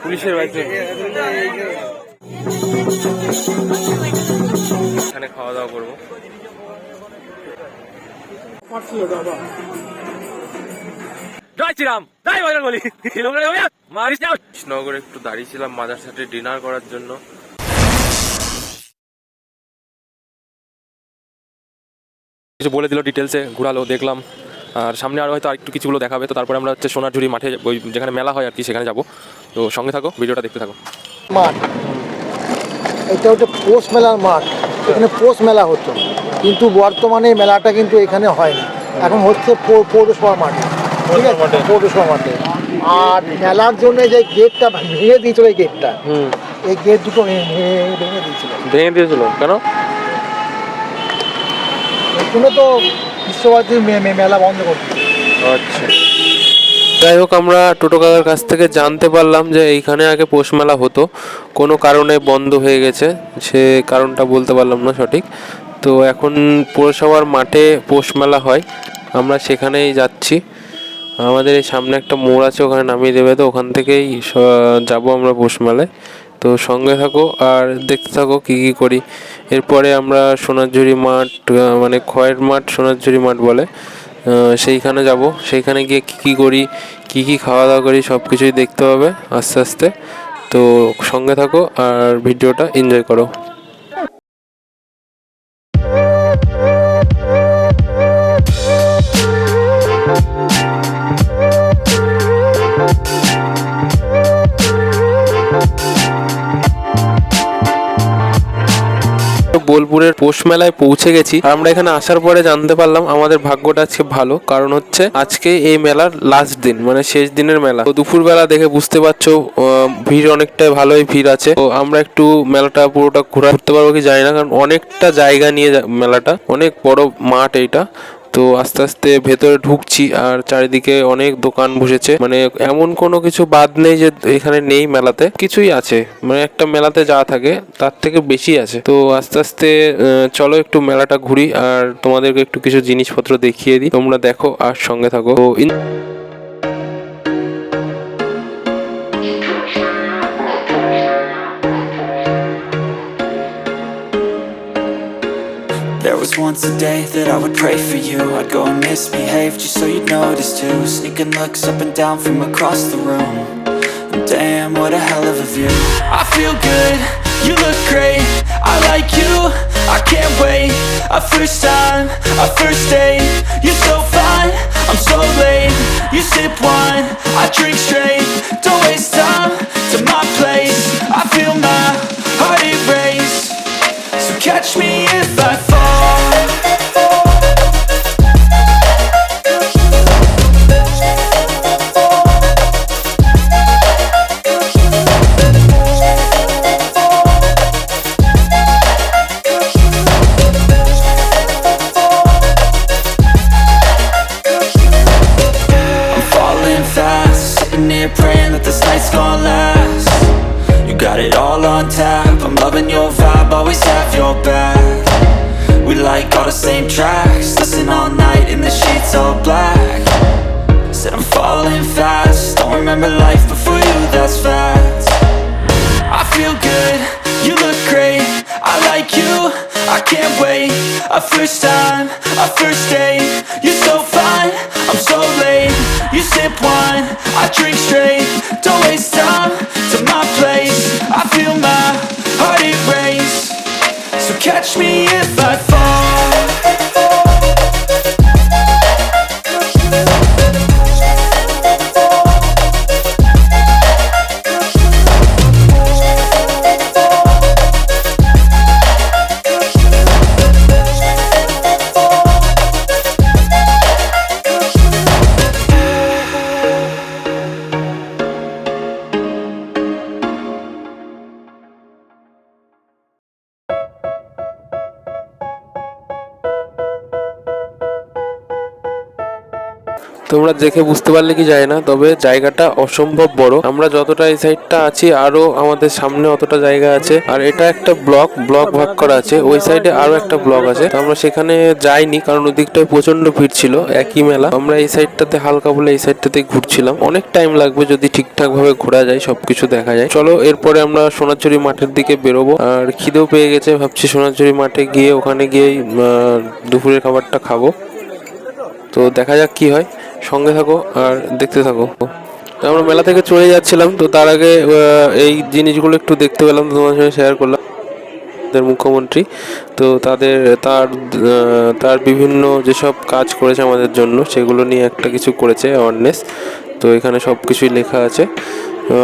পুলিশের বাড়িতে এখানে খাওয়া দাওয়া করবো। জয় শ্রীরাম, জয় বজরংবলী। কৃষ্ণনগরে একটু দাঁড়িয়েছিলাম মাদার সাথে ডিনার করার জন্য। কিছু বলে দিল, ডিটেলসে ঘুরালো, দেখলাম। আর সামনে আরও হয়তো আরেকটু কিছুগুলো দেখাবে। তো তারপরে আমরা হচ্ছে সোনারঝুরি মাঠে, ওই যেখানে মেলা হয় আর কি, সেখানে যাবো। তো সঙ্গে থাকো, ভিডিওটা দেখতে থাকো। মাঠ, এটা হচ্ছে পৌষ মেলার মাঠ। এখানে পৌষ মেলা হতো, কিন্তু বর্তমানে মেলাটা কিন্তু এখানে হয় না, এখন হচ্ছে পৌরসভা মাঠে। ঠিক আছে, পৌরসভা মাঠে। আর মেলার জন্য যে গেটটা ভেঙে দিয়েছিল, এই গেটটা, এই গেট দুটো ভেঙে দিয়েছিল। কেন? এখানে তো বিশ্বভারতী মেলা বন্ধ করছে। আচ্ছা, যাই হোক, আমরা টোটো কাকার কাছ থেকে জানতে পারলাম যে এইখানে আগে পৌষ মেলা হতো, কোনো কারণে বন্ধ হয়ে গেছে। সে কারণটা বলতে পারলাম না সঠিক। তো এখন পৌরসভার মাঠে পৌষ মেলা হয়, আমরা সেখানেই যাচ্ছি। আমাদের এই সামনে একটা মোড় আছে, ওখানে নামিয়ে দেবে। তো ওখান থেকেই যাব আমরা পৌষ মেলায়। তো সঙ্গে থাকো আর দেখতে থাকো কী কী করি। এরপরে আমরা সোনারঝুরি মাঠ, মানে খয়ের মাঠ সোনারঝুরি মাঠ বলে, সেইখানে যাব। সেইখানে গিয়ে কী করি, কী খাওয়া দাওয়া করি, সব কিছুই দেখতে হবে আস্তে আস্তে। তো সঙ্গে থাকো আর ভিডিওটা এনজয় করো। বোলপুরের পৌষ মেলায় পৌঁছে গেছি। আর আমরা এখানে আসার পরে জানতে পারলাম আমাদের ভাগ্যটা আজকে ভালো, কারণ হচ্ছে আজকে এই মেলার লাস্ট দিন, মানে শেষ দিনের মেলা। তো দুপুরবেলা দেখে বুঝতে পারছো ভিড় অনেকটাই, ভালোই ভিড় আছে। তো আমরা একটু মেলাটা পুরোটা ঘুরতে পারবো কি জানি না, কারণ অনেকটা জায়গা নিয়ে মেলাটা, অনেক বড় মাঠ এইটা। তো আস্তে আস্তে ভেতরে ঢুকছি, আর চারিদিকে অনেক দোকান বসেছে, মানে এমন কোনো কিছু বাদ নেই যে এখানে নেই। মেলাতে কিছুই আছে, মানে একটা মেলাতে যা থাকে তার থেকে বেশি আছে। তো আস্তে আস্তে চলো একটু মেলাটা ঘুরি আর তোমাদেরকে একটু কিছু জিনিসপত্র দেখিয়ে দিই, তোমরা দেখো আর সঙ্গে থাকো। তো There was once a day that I would pray for you. I'd go and misbehave just so you'd notice too. Sneaking looks up and down from across the room. And damn, what a hell of a view. I feel good, you look great, I like you, I can't wait. A first time, a first date, you're so fine, I'm so late. You sip wine, I drink straight. Don't waste time to my place. I feel my heart erase. So catch me if I fall. I'm falling fast, sitting here praying that this night's gonna last. You got it all on tap, I'm loving your vibe, always have your back. We like all the same tracks, listen all night in the sheets all black. Said I'm falling fast, don't remember life before you, that's facts. I feel good, you look great, I like you, I can't wait. A first time, a first date, you're so fine, I'm so late. You sip wine, I drink straight. Don't waste time to my place. I feel my heart erase. So catch me if I fall. তোমরা দেখে বুঝতে পারলে কি যায় না, তবে জায়গাটা অসম্ভব বড়। আমরা যতটা এই সাইডটা আছি আরো আমাদের সামনে অতটা জায়গা আছে, আর এটা একটা ব্লক ভাগ করা আছে। ওই সাইডে আরো একটা ব্লক আছে, তো আমরা সেখানে যাইনি কারণ ওদিকটায় প্রচন্ড ভিড় ছিল, একই মেলা। আমরা এই সাইডটাতে হালকা বলে এই সাইডটাতে ঘুরছিলাম। অনেক টাইম লাগবে যদি ঠিকঠাক ভাবে ঘোরা যায়, সবকিছু দেখা যায়। চলো এরপরে আমরা সোনাঝুরি মাঠের দিকে বেরোবো, আর খিদেও পেয়ে গেছে, ভাবছি সোনাঝুরি মাঠে গিয়ে ওখানে গিয়েই দুপুরের খাবারটা খাবো। তো দেখা যাক কি হয়, সঙ্গে থাকো আর দেখতে থাকো। আমরা মেলা থেকে চলে যাচ্ছিলাম, তো তার আগে এই জিনিসগুলো একটু দেখতে পেলাম, তোমাদের সঙ্গে শেয়ার করলাম। মুখ্যমন্ত্রী তো তার বিভিন্ন যেসব কাজ করেছে আমাদের জন্য সেগুলো নিয়ে একটা কিছু করেছে অ্যাওয়ারনেস। তো এখানে সব কিছুই লেখা আছে,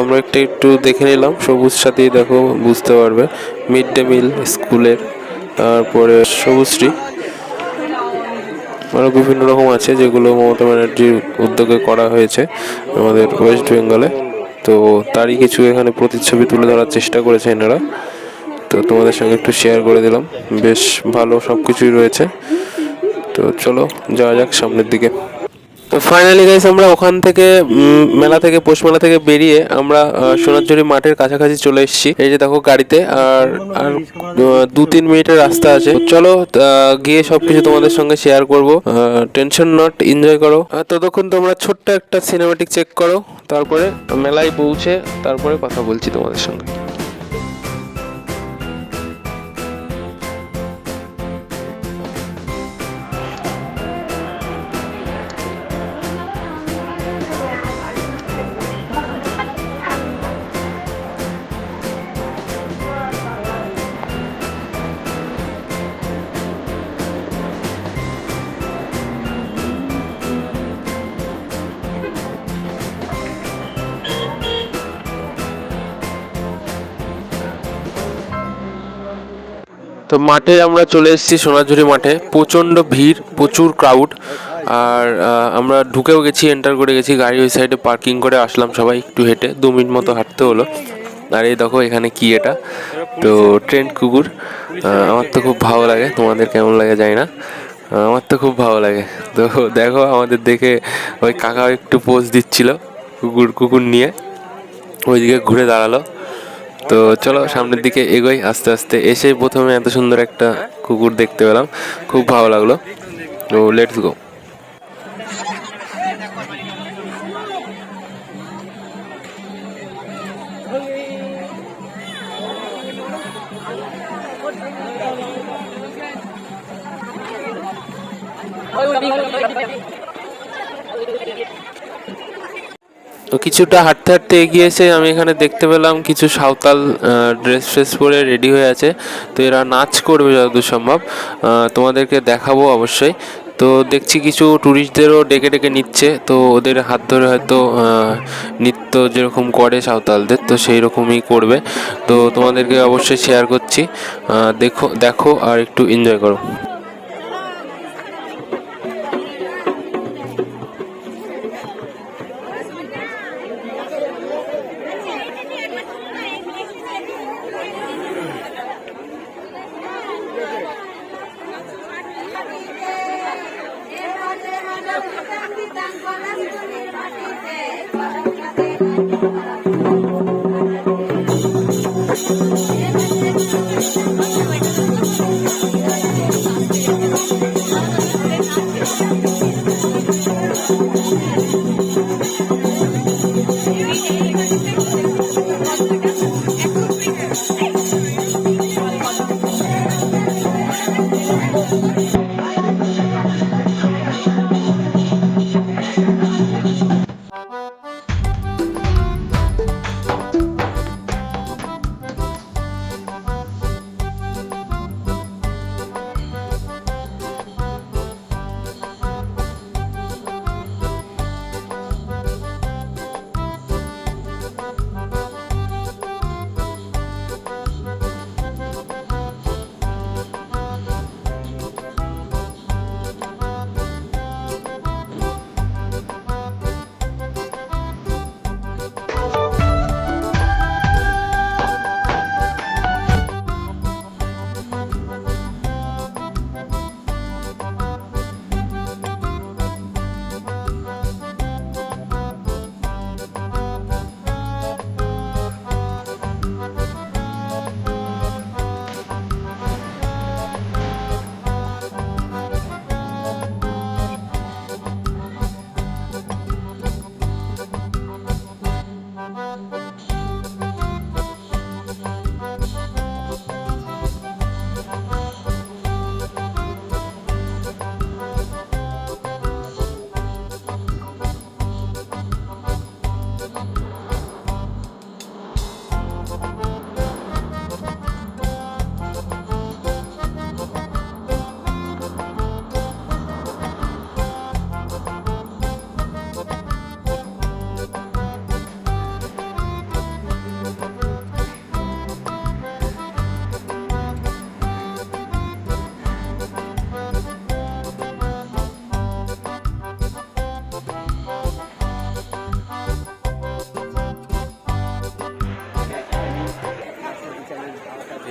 আমরা একটু দেখে নিলাম। সবুজ সাথী দেখো, বুঝতে পারবে। মিড ডে মিল স্কুলের, তারপরে সবুজশ্রী, আরও বিভিন্ন রকম আছে যেগুলো মমতা ব্যানার্জির উদ্যোগে করা হয়েছে আমাদের ওয়েস্ট বেঙ্গলে। তো তারই কিছু এখানে প্রতিচ্ছবি তুলে ধরার চেষ্টা করেছে এনারা, তো তোমাদের সঙ্গে একটু শেয়ার করে দিলাম। বেশ ভালো সব কিছুই রয়েছে। তো চলো যাওয়া যাক সামনের দিকে। তো ফাইনালি গাইস আমরা ওখান থেকে মেলা থেকে, পৌষ মেলা থেকে বেরিয়ে আমরা সোনাঝুরি মাঠের কাছাকাছি চলে এসেছি। এই যে দেখো গাড়িতে, আর 2-3 মিনিটের রাস্তা আছে। চলো গিয়ে সবকিছু তোমাদের সঙ্গে শেয়ার করবো। টেনশন নট, এনজয় করো। ততক্ষণ তোমরা ছোট্ট একটা সিনেমাটিক চেক করো, তারপরে মেলায় পৌঁছে তারপরে কথা বলছি তোমাদের সঙ্গে। তো মাঠে আমরা চলে এসেছি, সোনাঝুরি মাঠে প্রচণ্ড ভিড়, প্রচুর ক্রাউড। আর আমরা ঢুকেও গেছি, এন্টার করে গেছি, গাড়ি ওই সাইডে পার্কিং করে আসলাম সবাই একটু হেঁটে, 2 মিনিট মতো হাঁটতে হলো। আর এই দেখো এখানে কি এটা, তো ট্রেন্ড কুকুর। আমার তো খুব ভালো লাগে, তোমাদের কেমন লাগে জানি না, আমার তো খুব ভালো লাগে। তো দেখো আমাদের দেখে ওই কাকা একটু পোজ দিচ্ছিল কুকুর নিয়ে, ওইদিকে ঘুরে দাঁড়ালো। তো চলো সামনের দিকে এগোই আস্তে আস্তে। এসে প্রথমে এত সুন্দর একটা কুকুর দেখতে পেলাম, খুব ভালো লাগলো। তো লেটস গো। তো কিছুটা হাঁটতে হাঁটতে এগিয়ে এসে আমি এখানে দেখতে পেলাম কিছু সাঁওতাল ড্রেস পরে রেডি হয়ে আছে। তো এরা নাচ করবে যতদূর সম্ভব, তোমাদেরকে দেখাবো অবশ্যই। তো দেখছি কিছু ট্যুরিস্টদেরও ডেকে ডেকে নিচ্ছে, তো ওদের হাত ধরে হয়তো নৃত্য যেরকম করে সাঁওতালদের, তো সেই রকমই করবে। তো তোমাদেরকে অবশ্যই শেয়ার করছি, দেখো আর একটু এনজয় করো।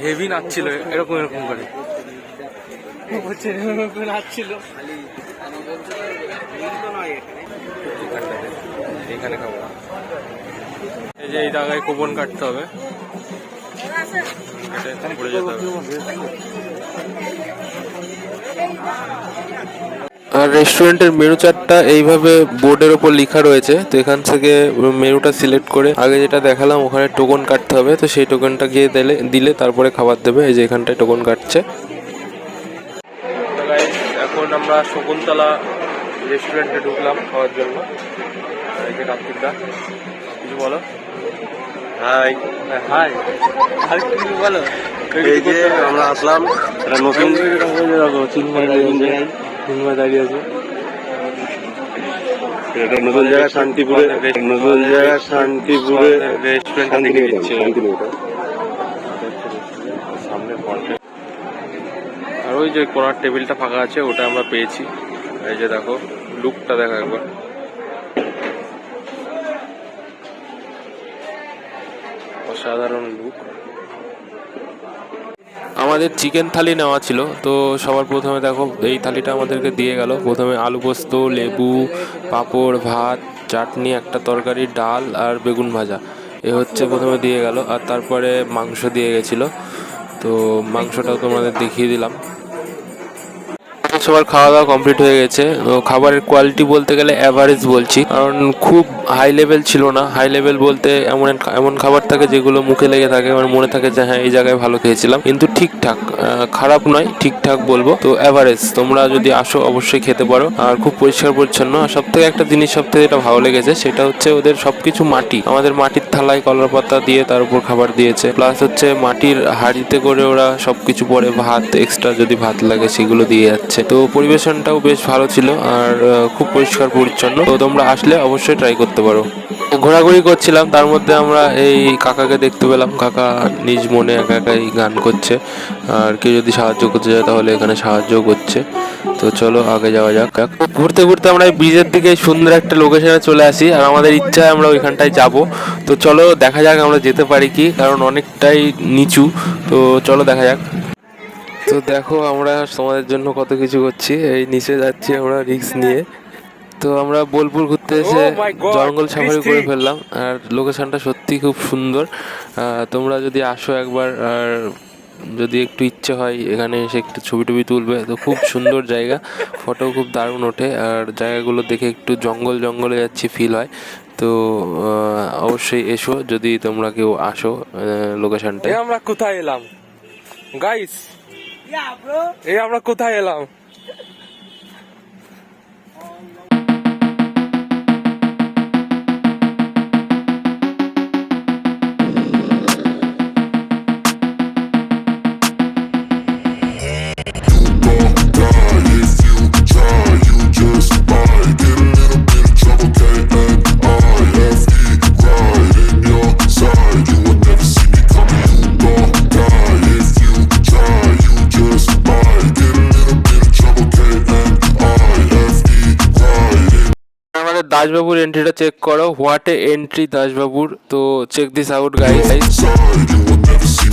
হেভি নাচছিল এরকম এরকম করে নাচছিল। এখানে খাবো, এই যে এই জায়গায় কুপন কাটতে হবে, পড়ে যেতে হবে। আর রেস্টুরেন্টের মেনু চার্টটা এইভাবে বোর্ডের ওপর লেখা রয়েছে। তো এখান থেকে মেনুটা সিলেক্ট করে আগে যেটা দেখালাম ওখানে টোকন কাটতে হবে। তো সেই টোকনটা গিয়ে দিলে তারপরে খাবার দেবে। এই যে এখানটায় টোকন কাটছে। এখন আমরা শকুন্তলা রেস্টুরেন্টে ঢুকলাম খাওয়ার জন্য। এই যে কার্তিকদা, কিছু বলো। হাই হাই, আর কিছু বলো। এই যে আমরা আসলাম নতুন চিন্ময় দাঁড়িয়ে আছে। এটা নতুন জায়গা শান্তিপুরে, নতুন জায়গা শান্তিপুরে রেস্টুরেন্টটা দেখে দিচ্ছে সামনে ফ্রন্টে। আর ওই যে কোনার টেবিলটা ফাঁকা আছে ওটা আমরা পেয়েছি। এই যে দেখো লুকটা দেখো একবার, অসাধারণ লুক। আমাদের চিকেন থালি নেওয়া ছিল। তো সবার প্রথমে দেখো এই থালিটা আমাদেরকে দিয়ে গেল। প্রথমে আলু পোস্ত, লেবু, পাঁপড়, ভাত, চাটনি, একটা তরকারি, ডাল আর বেগুন ভাজা, এ হচ্ছে প্রথমে দিয়ে গেল। আর তারপরে মাংস দিয়ে গেছিলো। তো মাংসটাও তোমাদের দেখিয়ে দিলাম। সবার খাওয়া দাওয়া কমপ্লিট হয়ে গেছে। তো খাবারের কোয়ালিটি বলতে গেলে অ্যাভারেজ বলছি, কারণ খুব হাই লেভেল ছিল না। হাই লেভেল বলতে এমন খাবার থাকে যেগুলো মুখে লেগে থাকে, মানে মনে থাকে যে হ্যাঁ এই জায়গায় ভালো খেয়েছিলাম, কিন্তু ঠিকঠাক, খারাপ নয়, ঠিকঠাক বলবো। তো অ্যাভারেজ, তোমরা যদি আসো অবশ্যই খেতে পারো। আর খুব পরিষ্কার পরিচ্ছন্ন। আর সব থেকে একটা জিনিস সব থেকে যেটা ভালো লেগেছে সেটা হচ্ছে ওদের সবকিছু মাটি। আমাদের মাটির থালায় কলার পাতা দিয়ে তার উপর খাবার দিয়েছে, প্লাস হচ্ছে মাটির হাঁড়িতে করে ওরা সবকিছু পরে ভাত, এক্সট্রা যদি ভাত লাগে সেগুলো দিয়ে যাচ্ছে। তো পরিবেশনটাও বেশ ভালো ছিল আর খুব পরিষ্কার পরিচ্ছন্ন। তো তোমরা আসলে অবশ্যই ট্রাই করতে পারো। ঘোরাঘুরি করছিলাম, তার মধ্যে আমরা এই কাকাকে দেখতে পেলাম। কাকা নিজ মনে একা একাই গান করছে, আর কেউ যদি সাহায্য করতে যায় তাহলে এখানে সাহায্য করছে। তো চলো আগে যাওয়া যাক। ঘুরতে ঘুরতে আমরা এই ব্রিজের দিকে সুন্দর একটা লোকেশনে চলে আসি, আর আমাদের ইচ্ছা আমরা ওইখানটায় যাব। তো চলো দেখা যাক আমরা যেতে পারি কি, কারণ অনেকটাই নিচু। তো চলো দেখা যাক। তো দেখো আমরা তোমাদের জন্য কত কিছু করছি। এই নিচে যাচ্ছি আমরা রিস্ক নিয়ে। তো আমরা বোলপুর ঘুরতে এসে জঙ্গল সাফারি করে ফেললাম। আর লোকেশনটা সত্যি খুব সুন্দর। তোমরা যদি আসো একবার, আর যদি একটু ইচ্ছে হয় এখানে এসে একটু ছবি টবি তুলবে, তো খুব সুন্দর জায়গা, ফটো খুব দারুণ ওঠে। আর জায়গাগুলো দেখে একটু জঙ্গলে যাচ্ছি ফিল হয়। তো অবশ্যই এসো যদি তোমরা কেউ আসো লোকেশনটা। আমরা কোথায় এলাম গাইস? এই আমরা কোথায় এলাম? দাসবাবুর এন্ট্রিটা চেক করো। হোয়াট এ এন্ট্রি দাসবাবুর। তো check this out guys.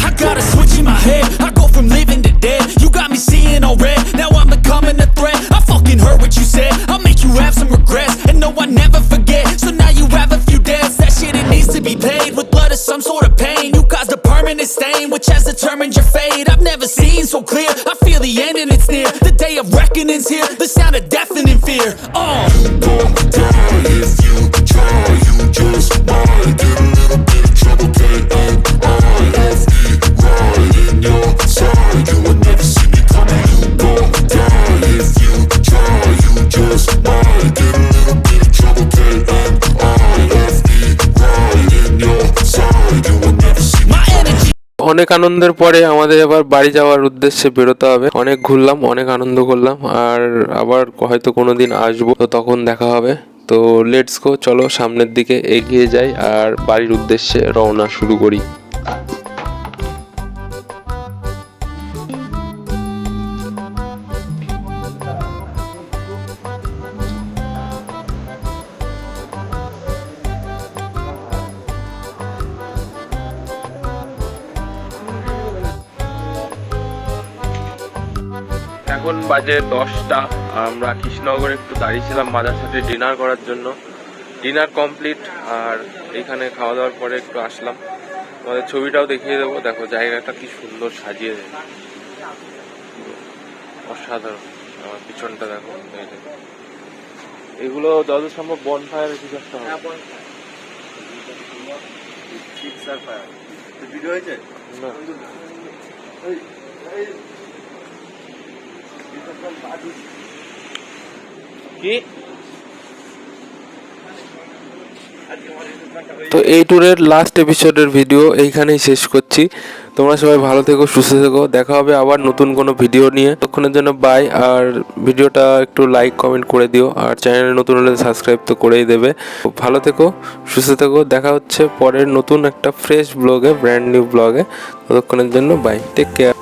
I got a switch in my head, I go from living to dead. You got me seeing all red, now I'm becoming a threat. I fucking heard what you said, I'll make you have some regrets. And no, I never forget, so now you have a few debts. That shit, it needs to be paid with blood or some sort of pain. You caused a permanent stain, which has determined your fate. I've never seen so clear, I feel the end and it's near. The day of reckoning's here, the sound of deafening fear. You gon' die if you try, you just might get a little bit of trouble, K-N-I-F-E. Right in your side, you would never see me coming. You gon' die if you try, you just might get a little bit of trouble, K-N-I-F-E. Right in your side, you would never see me coming. অনেক আনন্দের পরে আমাদের এবার বাড়ি যাওয়ার উদ্দেশ্যে বেরোতে হবে। অনেক ঘুরলাম, অনেক আনন্দ করলাম, আর আবার হয়তো কোনোদিন আসবো, তো তখন দেখা হবে। তো লেটস গো, চলো সামনের দিকে এগিয়ে যাই আর বাড়ির উদ্দেশ্যে রওনা শুরু করি। এখন বাজে 10টা। আমরা কৃষ্ণনগরে একটু দাঁড়িয়েছিলাম বাজার সাথে ডিনার করার জন্য। ডিনার কমপ্লিট, আর এইখানে খাওয়া দাওয়ার পরে একটু আসলাম। আমাদের ছবিটাও দেখিয়ে দেবো। দেখো জায়গাটা কি সুন্দর সাজিয়ে দেয়, অসাধারণ। আমার পিছনটা দেখো, এই দেখো। এগুলো যত সম্ভব বনফায়ারের কিছু একটা হবে। না। কি? তো এই ট্যুরের লাস্ট এপিসোডের ভিডিও এইখানেই শেষ করছি। তোমরা সবাই ভালো থেকো, সুস্থ থেকো। দেখা হবে আবার নতুন কোনো ভিডিও নিয়ে। ততক্ষণের জন্য বাই। আর ভিডিওটা একটু লাইক কমেন্ট করে দিও, আর চ্যানেলে নতুন হলে সাবস্ক্রাইব তো করেই দেবে। ভালো থেকো, সুস্থ থেকো। দেখা হচ্ছে পরের নতুন একটা ফ্রেশ ব্লগে, ব্র্যান্ড নিউ ব্লগে। ততক্ষণের জন্য বাই, টেক কেয়ার।